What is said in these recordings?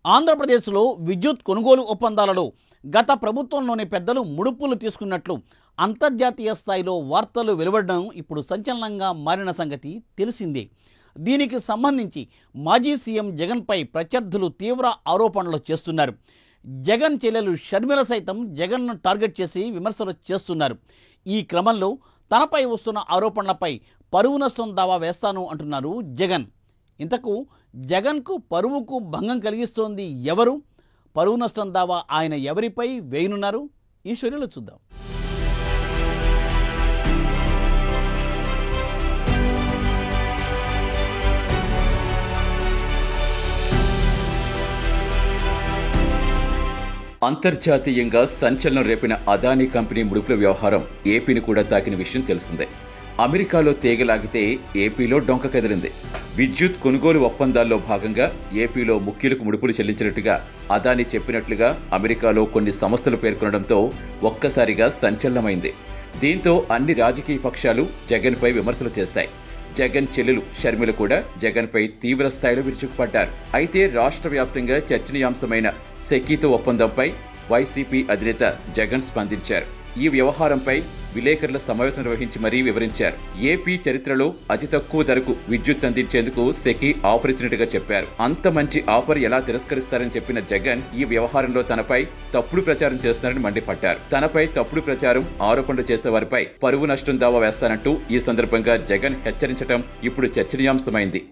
ఆంధ్రప్రదేశ్లో విద్యుత్ కొనుగోలు ఒప్పందాలలో గత ప్రభుత్వంలోని పెద్దలు ముడుపులు తీసుకున్నట్లు అంతర్జాతీయ స్థాయిలో వార్తలు వెలువడడం ఇప్పుడు సంచలనంగా మారిన సంగతి తెలిసిందే. దీనికి సంబంధించి మాజీ సీఎం జగన్పై ప్రత్యర్థులు తీవ్ర ఆరోపణలు చేస్తున్నారు. జగన్ చెల్లెలు షర్మిల సైతం జగన్ను టార్గెట్ చేసి విమర్శలు చేస్తున్నారు. ఈ క్రమంలో తనపై వస్తున్న ఆరోపణలపై పరువు నష్టం దావా వేస్తాను అంటున్నారు జగన్. ఇంతకు జగన్కు పరువుకు భంగం కలిగిస్తోంది ఎవరు? పరువు నష్టం దావా ఆయన ఎవరిపై వేయనున్నారు? ఈ షోలో చూద్దాం. అంతర్జాతీయంగా సంచలనం రేపిన అదానీ కంపెనీ ముడుపుల వ్యవహారం ఏపీని కూడా తాకిన విషయం తెలిసిందే. అమెరికాలో తీగలాగితే ఏపీలో డొంక కదిలింది. విద్యుత్ కొనుగోలు ఒప్పందాల్లో భాగంగా ఏపీలో ముఖ్యులకు ముడుపులు చెల్లించినట్టుగా అదానీ చెప్పినట్లుగా అమెరికాలో కొన్ని సంస్థలు పేర్కొనడంతో ఒక్కసారిగా సంచలనమైంది. దీంతో అన్ని రాజకీయ పక్షాలు జగన్పై విమర్శలు చేశాయి. జగన్ చెల్లెలు షర్మిల కూడా జగన్పై తీవ్ర స్థాయిలో విరుచుకుపడ్డారు. అయితే రాష్ట్ర వ్యాప్తంగా చర్చనీయాంశమైన సెకీతో ఒప్పందంపై వైసీపీ అధినేత జగన్ స్పందించారు. ఈ వ్యవహారంపై విలేకరుల సమావేశం నిర్వహించి మరీ వివరించారు. ఏపీ చరిత్రలో అతి తక్కువ ధరకు విద్యుత్ అందించేందుకు సెకీ ఆఫర్ ఇచ్చినట్టుగా చెప్పారు. అంత మంచి ఆఫర్ ఎలా తిరస్కరిస్తారని చెప్పిన జగన్ ఈ వ్యవహారంలో తనపై తప్పుడు ప్రచారం చేస్తున్నారని మండిపడ్డారు. తనపై తప్పుడు ప్రచారం ఆరోపణలు చేసే వారిపై పరువు నష్టం దావా వేస్తానంటూ ఈ సందర్భంగా జగన్ హెచ్చరించడం ఇప్పుడు చర్చనీయాంశమైంది.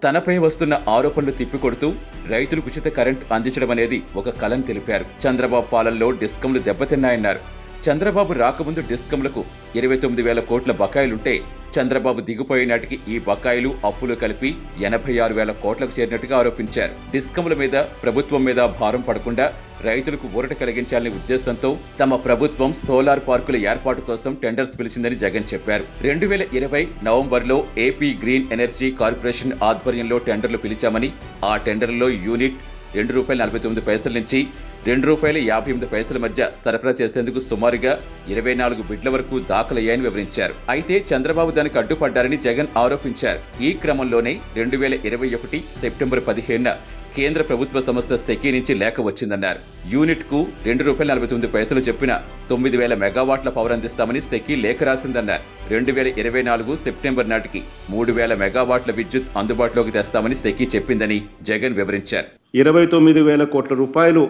తనపై వస్తున్న ఆరోపణలు తిప్పికొడుతూ రైతులకు ఉచిత కరెంట్ అందించడం అనేది ఒక కలని తెలిపారు. చంద్రబాబు పాలనలో డిస్కంలు దెబ్బతిన్నాయన్నారు. చంద్రబాబు రాకముందు డిస్కంలకు 29,000 కోట్ల బకాయిలుంటే చంద్రబాబు దిగిపోయే నాటికి ఈ బకాయిలు అప్పులు కలిపి 86,000 కోట్లకు చేరినట్టుగా ఆరోపించారు. డిస్కంల మీద ప్రభుత్వం మీద భారం పడకుండా రైతులకు ఊరట కలిగించాలనే ఉద్దేశంతో తమ ప్రభుత్వం సోలార్ పార్కుల ఏర్పాటు కోసం టెండర్స్ పిలిచిందని జగన్ చెప్పారు. 2020 నవంబర్లో ఏపీ గ్రీన్ ఎనర్జీ కార్పొరేషన్ ఆధ్వర్యంలో టెండర్లు పిలిచామని, ఆ టెండర్లో యూనిట్ ₹2.49 నుంచి ₹2.58 మధ్య సరఫరా చేసేందుకు సుమారుగా 24 బిడ్ల వరకు దాఖలయ్యాయని వివరించారు. అయితే చంద్రబాబు దానికి అడ్డుపడ్డారని జగన్ ఆరోపించారు. ఈ క్రమంలోనే 2021 సెప్టెంబర్ 15న కేంద్ర ప్రభుత్వ సంస్థ సెకీ నుంచి లేఖ వచ్చిందన్నారు. యూనిట్ కు ₹2.49 చెప్పిన 9,000 మెగావాట్ల పవర్ అందిస్తామని సెకీ లేఖ రాసిందన్నారు. 2024 సెప్టెంబర్ నాటికి 3,000 మెగావాట్ల విద్యుత్ అందుబాటులోకి తెస్తామని సెకీ చెప్పిందని జగన్ వివరించారు. 29,000 కోట్ల రూపాయలు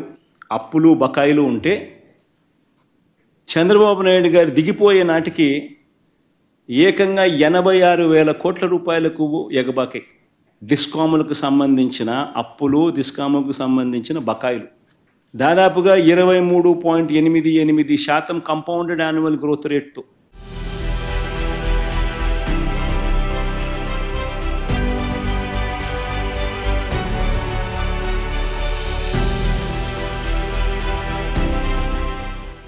అప్పులు బకాయిలు ఉంటే చంద్రబాబు నాయుడు గారు దిగిపోయే నాటికి ఏకంగా 86,000 కోట్ల రూపాయలకు ఎగబాకి డిస్కాములకు సంబంధించిన అప్పులు, డిస్కాములకు సంబంధించిన బకాయిలు దాదాపుగా 23.88% కంపౌండెడ్ యాన్యువల్ గ్రోత్ రేట్తో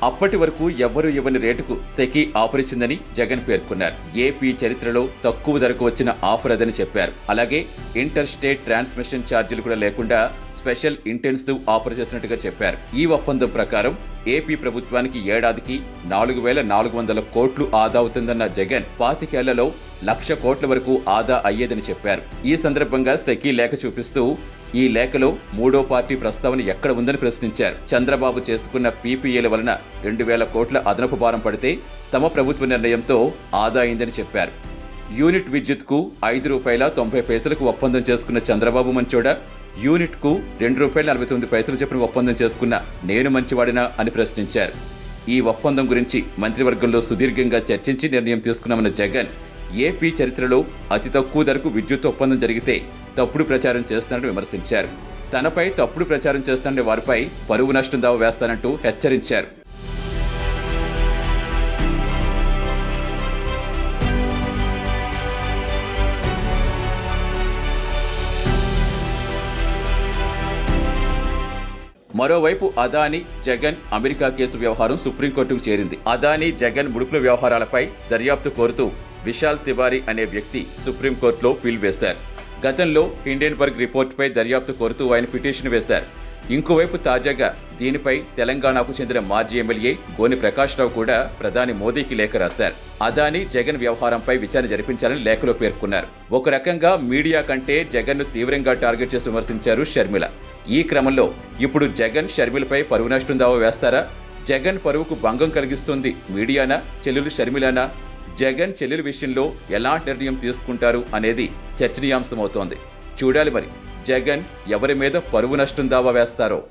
అప్పటి వరకు ఎవ్వరూ ఇవ్వని రేటుకు సెకీ ఆఫర్ ఇచ్చిందని జగన్ పేర్కొన్నారు. ఏపీ చరిత్రలో తక్కువ ధరకు వచ్చిన ఆఫర్ అదని చెప్పారు. అలాగే ఇంటర్ స్టేట్ ట్రాన్స్మిషన్ ఛార్జీలు కూడా లేకుండా స్పెషల్ ఇంటెన్సివ్ ఆఫర్ చేసినట్టుగా చెప్పారు. ఈ ఒప్పందం ప్రకారం ఏపీ ప్రభుత్వానికి ఏడాదికి 4,400 కోట్లు ఆదా అవుతుందన్న జగన్ 25 ఏళ్లలో 1,00,000 కోట్ల వరకు ఆదా అయ్యేదని చెప్పారు. ఈ సందర్భంగా సెకీ లేఖ చూపిస్తూ ఈ లేఖలో మూడో పార్టీ ప్రస్తావన ఎక్కడ ఉందని ప్రశ్నించారు. చంద్రబాబు చేసుకున్న పీపీఏల వలన 2,000 కోట్ల అదనపు భారం పడితే తమ ప్రభుత్వ నిర్ణయంతో ఆదా అయిందని చెప్పారు. యూనిట్ విద్యుత్ కు ₹5.90 ఒప్పందం చేసుకున్న చంద్రబాబు మంచోడా, యూనిట్ కు ₹2.49 చెప్పిన ఒప్పందం చేసుకున్న నేను మంచివాడినా అని ప్రశ్నించారు. ఈ ఒప్పందం గురించి మంత్రివర్గంలో సుదీర్ఘంగా చర్చించి నిర్ణయం తీసుకున్నామన్న జగన్ ఏపీ చరిత్రలో అతి తక్కువ ధరకు విద్యుత్ ఒప్పందం జరిగితే తప్పుడు ప్రచారం చేస్తున్నారని విమర్శించారు. తనపై తప్పుడు ప్రచారం చేస్తున్న వారిపై పరువు నష్టం దావా వేస్తానంటూ హెచ్చరించారు. మరోవైపు అదానీ జగన్ అమెరికా కేసు వ్యవహారం సుప్రీంకోర్టుకు చేరింది. అదానీ జగన్ ముడుపుల వ్యవహారాలపై దర్యాప్తు కోరుతూ విశాల్ తివారీ అనే వ్యక్తి సుప్రీంకోర్టులో పిల్ వేశారు. గతంలో హిండెన్బర్గ్ రిపోర్టుపై దర్యాప్తు కోరుతూ ఆయన పిటిషన్ వేశారు. ఇంకోవైపు తాజాగా దీనిపై తెలంగాణకు చెందిన మాజీ ఎమ్మెల్యే గోని ప్రకాష్ రావు కూడా ప్రధాని మోదీకి లేఖ రాశారు. అదానీ జగన్ వ్యవహారంపై విచారణ జరిపించాలని లేఖలో పేర్కొన్నారు. ఒక రకంగా మీడియా కంటే జగన్ ను తీవ్రంగా టార్గెట్ చేసి విమర్శించారు షర్మిల. ఈ క్రమంలో ఇప్పుడు జగన్ షర్మిలపై పరువు నష్టం దావా వేస్తారా? జగన్ పరువుకు భంగం కలిగిస్తుంది మీడియానా, చెల్లెలు షర్మిలానా? జగన్ చెల్లెల విషయంలో ఎలాంటి నిర్ణయం తీసుకుంటారు అనేది చర్చనీయాంశమవుతోంది. చూడాలి మరి జగన్ ఎవరి మీద పరువు నష్టం దావా వేస్తారో.